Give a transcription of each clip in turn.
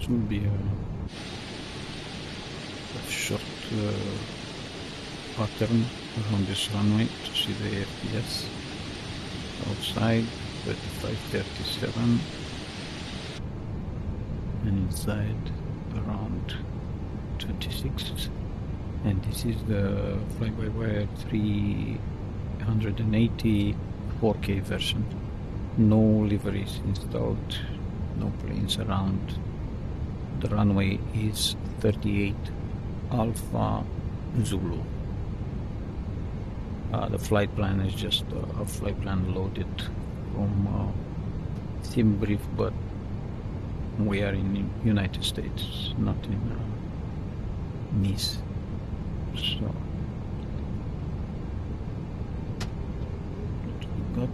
It will be a short pattern around this runway to see the FPS. Outside 35-37 and inside around 26. And this is the fly-by-wire 380 4K version. No liveries installed, no planes around. The runway is 38 Alpha Zulu. The flight plan is just a flight plan loaded from Theme Brief, but we are in United States, not in Nice. So let's look up.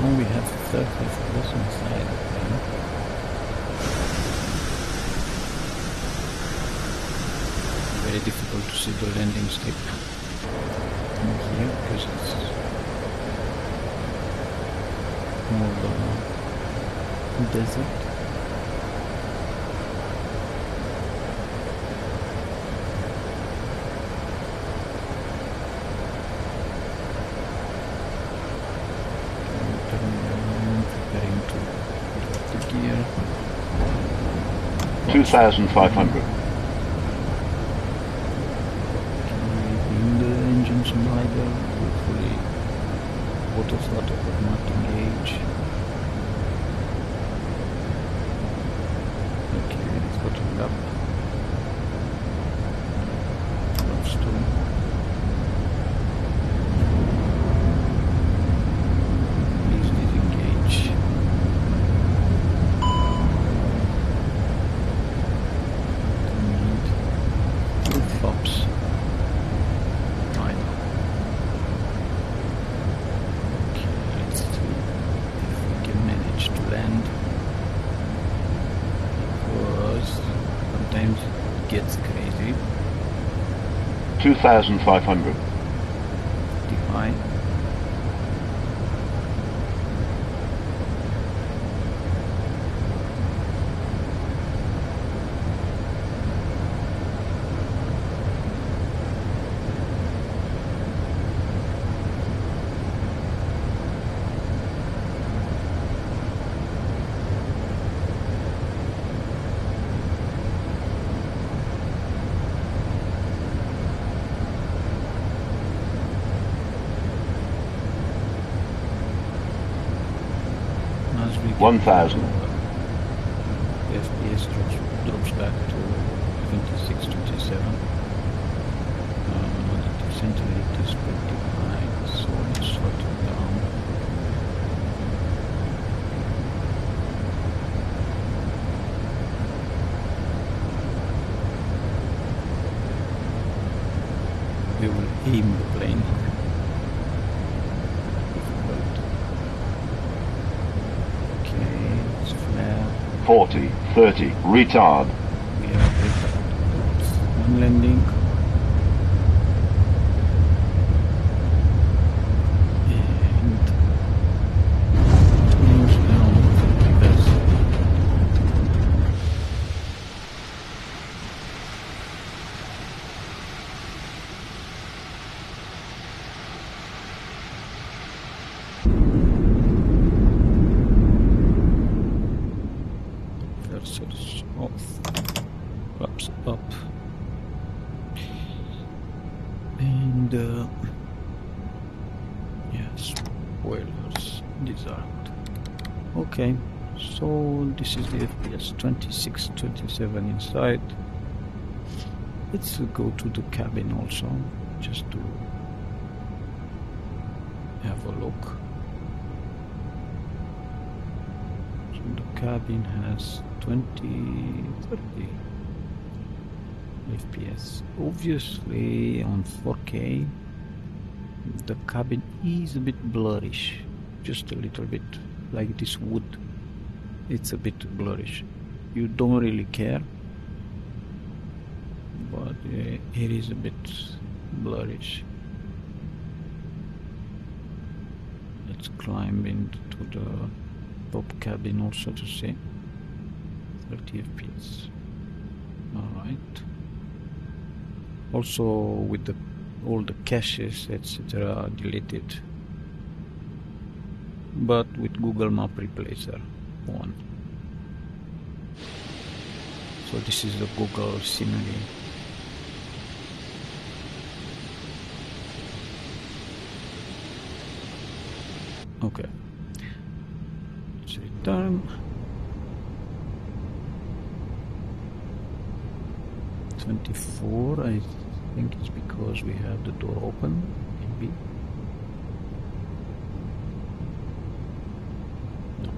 Now we have 30 FPS inside. Very difficult to see the landing strip in here because it's more desert. Preparing to drop the gear. 2,500. The engine slider, hopefully auto throttle but not engage. Okay, it's bottomed up. Close to. Please disengage. Two flops. Gets crazy. 2,500. Define. As we get 1,000. the FPS drops back to 26, 27. The center rate is pretty high, so let's slow it down. We will aim the plane. Okay, it's flare. 40, 30, retard. We have retard. One landing. And nose down because cursors off, flaps up, and yes, spoilers disarmed. Okay, so this is the FPS 26, 27 inside. Let's go to the cabin also, just to have a look. So the cabin has 20, 30 FPS. Obviously on 4K the cabin is a bit blurrish, just a little bit, like this wood. It's a bit blurrish. You don't really care, but it is a bit blurrish. Let's climb into the top cabin also to see. 30 FPS. Alright. Also with all the caches etc. deleted, but with Google Map Replacer on. So this is the Google Simile. Okay. Let's return. 24, I think it's because we have the door open, maybe. No.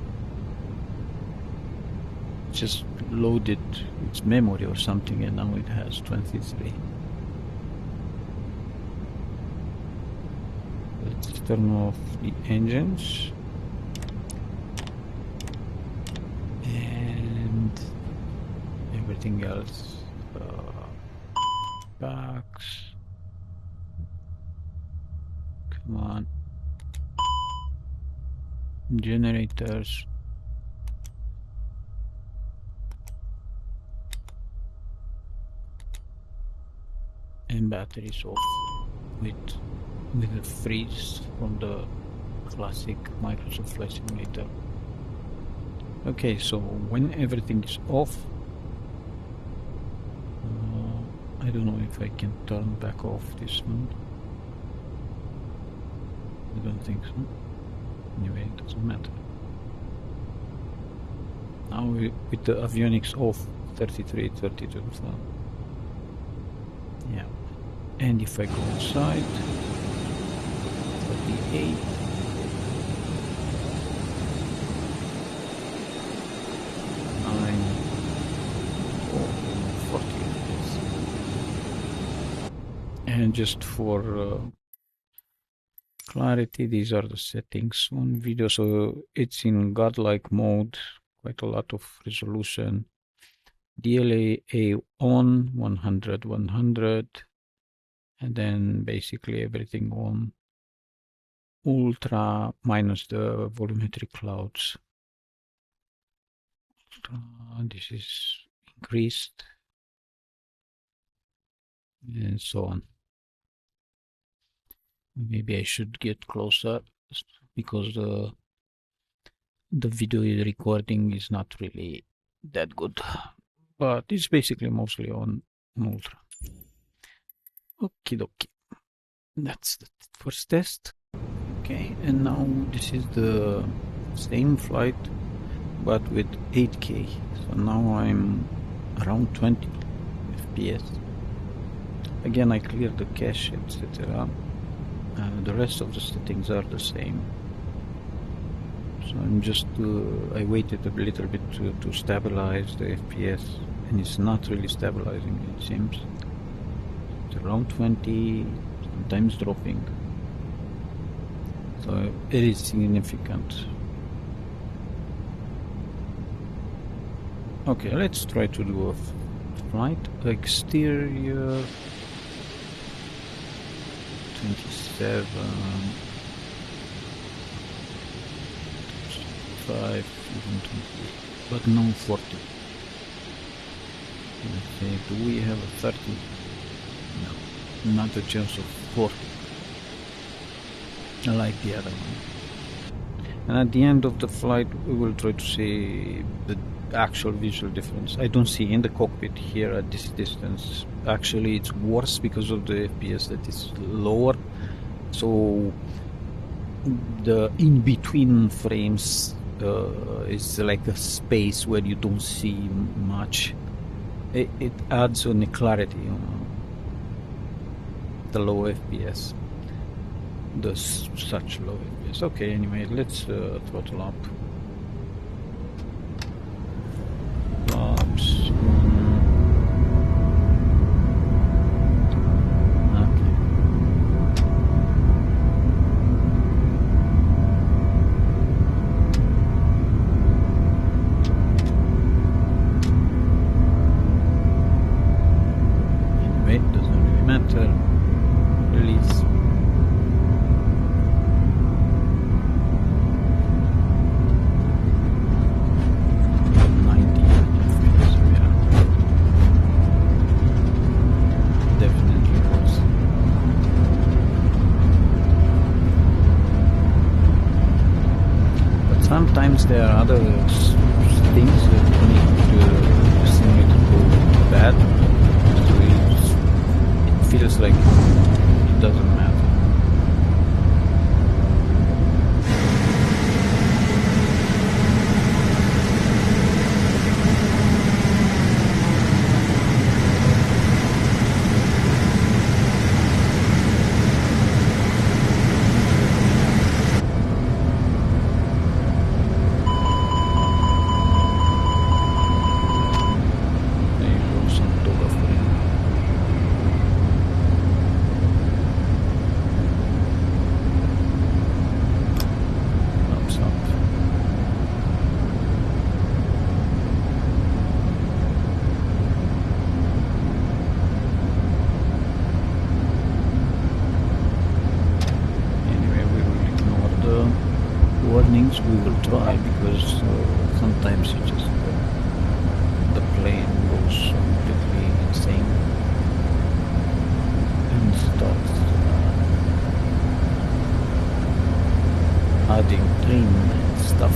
Just loaded its memory or something and now it has 23. Let's turn off the engines. And everything else. Box. Come on. Generators. And batteries off with a freeze from the classic Microsoft Flight Simulator. Okay, so when everything is off, I don't know if I can turn back off this one. I don't think so. Anyway, it doesn't matter. Now with the avionics off, 33, 32, so yeah. And if I go inside, 38. And just for clarity, these are the settings on video. So it's in godlike mode, quite a lot of resolution. DLA on 100, 100, and then basically everything on ultra minus the volumetric clouds. This is increased, and so on. Maybe I should get closer because the video recording is not really that good, but it's basically mostly on ultra. Okie dokie. That's the first test. Okay, and now this is the same flight but with 8K. So now I'm around 20 FPS. Again, I cleared the cache, etc. The rest of the settings are the same. So I'm just I waited a little bit to stabilize the FPS, and it's not really stabilizing, it seems. It's around 20, sometimes dropping. So it is significant. Okay, let's try to do a flight. Exterior 27, 5, even 20, but no 40. Let's say, do we have a 30? No, not a chance of 40. I like the other one. And at the end of the flight, we will try to see the actual visual difference. I don't see in the cockpit here at this distance. Actually, it's worse because of the FPS that is lower. So the in-between frames is like a space where you don't see much. It adds on the clarity, the low FPS. Such low FPS. Okay, anyway, let's throttle up. Flaps. Okay. Anyway, it doesn't really matter. Release. Sometimes there are other things that make the simulator go bad, so it feels like it doesn't matter. Warnings we will try, because sometimes it just the plane goes completely insane and starts adding trim and stuff.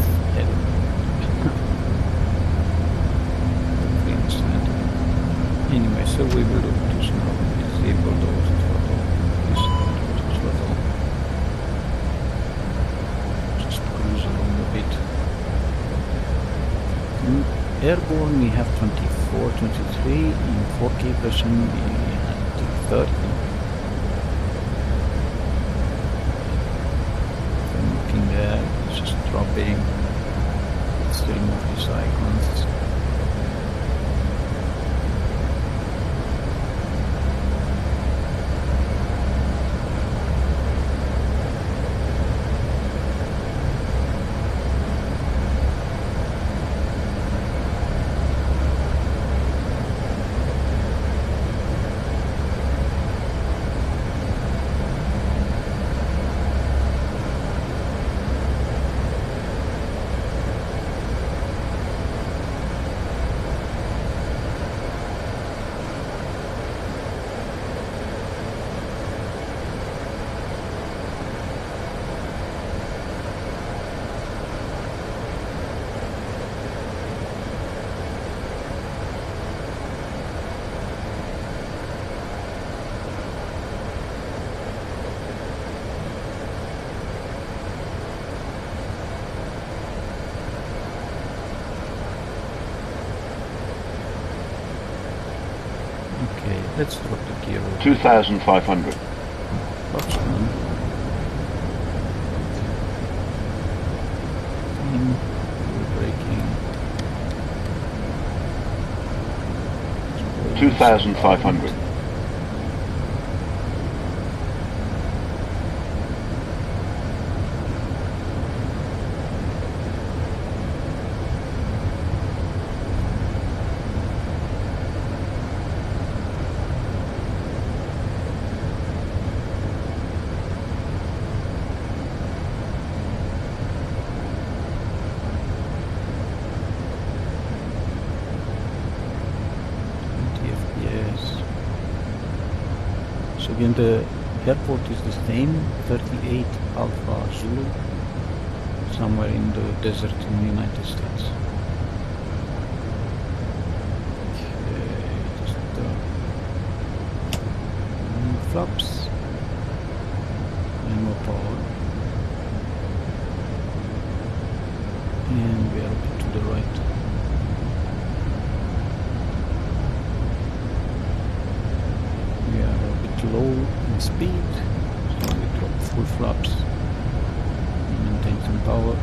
Anyway, so we will just now disable those throttle. Airborne we have 24, 23, in 4K version we have 30. I'm looking there, it's just dropping, still move these icons. Okay, let's drop the gear. 2,500. What's on? Braking. 2,500. So again, the airport is the same, 38 Alpha Zulu, somewhere in the desert in the United States. Okay, just flaps and more power. And we are a bit to the right. We are a bit low in speed, so we drop full flaps and maintain some power.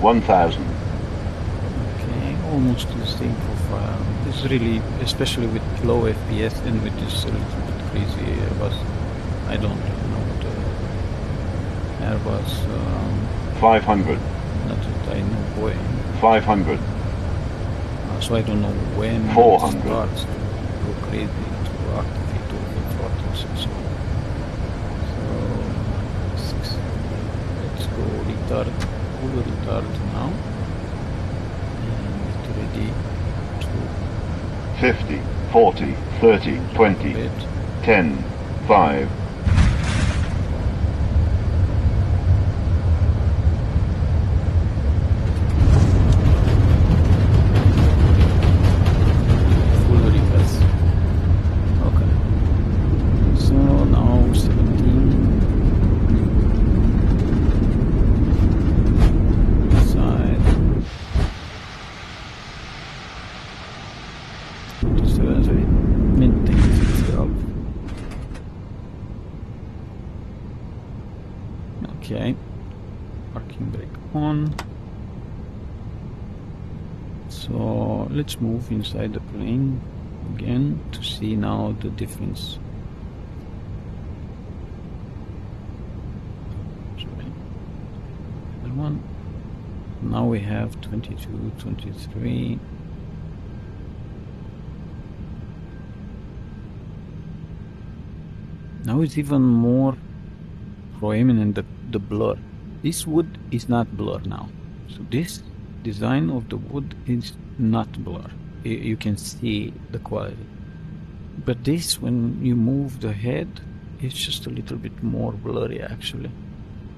$1,000. Okay, almost the same profile. This is really, especially with low FPS and with this a little bit crazy Airbus. I don't know the Airbus. 500. Not that I know Boeing. 500. So I don't know when 400. it starts to go crazy to activate all the throttles and so on. So let's go retard. Full retard now, and get ready to 50, 40, 30, 20, bed. 10, 5, Full reverse. Okay. So now 17. Side. 27, so it maintains itself. Okay. Parking brake on. So let's move inside the plane again to see now the difference. Sorry. Other one. Now we have 22, 23. Now it's even more prominent, the blur. This wood is not blur now. So this design of the wood is not blur. You can see the quality. But this, when you move the head, it's just a little bit more blurry actually,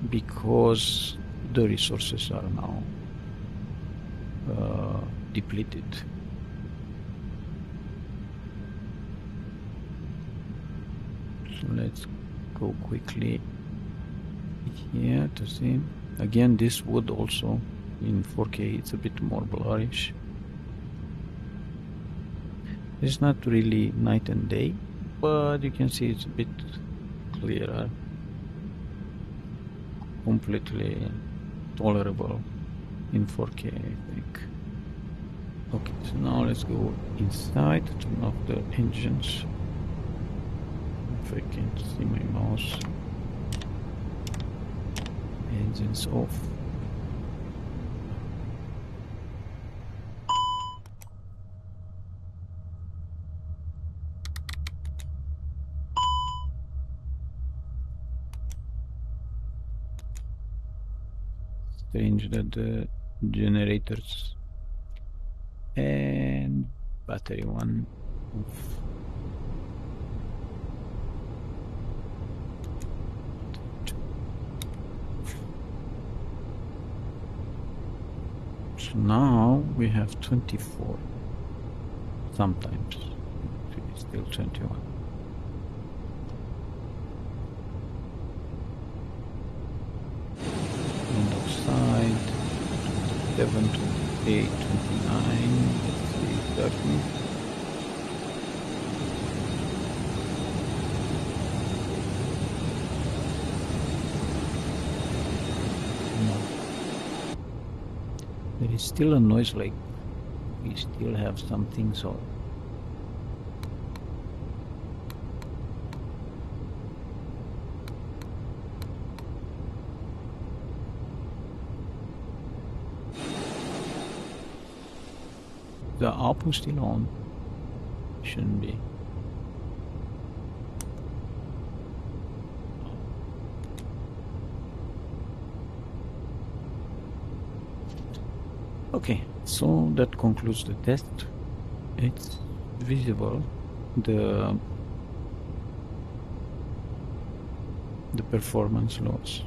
because the resources are now depleted. So let's go quickly here to see. Again, this wood also in 4K, it's a bit more blurrish. It's not really night and day, but you can see it's a bit clearer. Completely tolerable in 4K, I think. Okay, so now let's go inside, turn off the engines. If I can see my mouse. Engines off. Strange that the generators and battery one off. So now we have 24 sometimes. still 21. Window side, 7, 28, 29, let's see, 30. No. There is still a noise, like we still have some things on. The output still on. Shouldn't be. Okay, so that concludes the test. It's visible, the performance loss,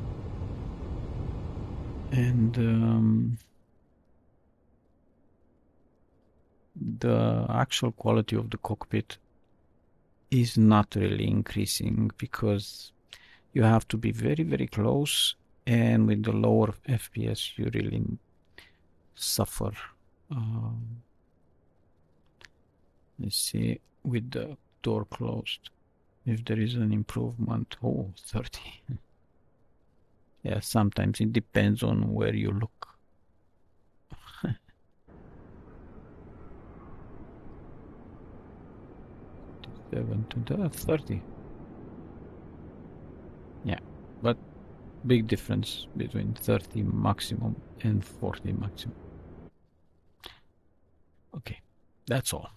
and the actual quality of the cockpit is not really increasing because you have to be very, very close, and with the lower FPS you really suffer. Let's see, with the door closed, if there is an improvement. Oh, 30. Yeah, sometimes it depends on where you look. 7 to 30. Yeah, but big difference between 30 maximum and 40 maximum. Okay, that's all.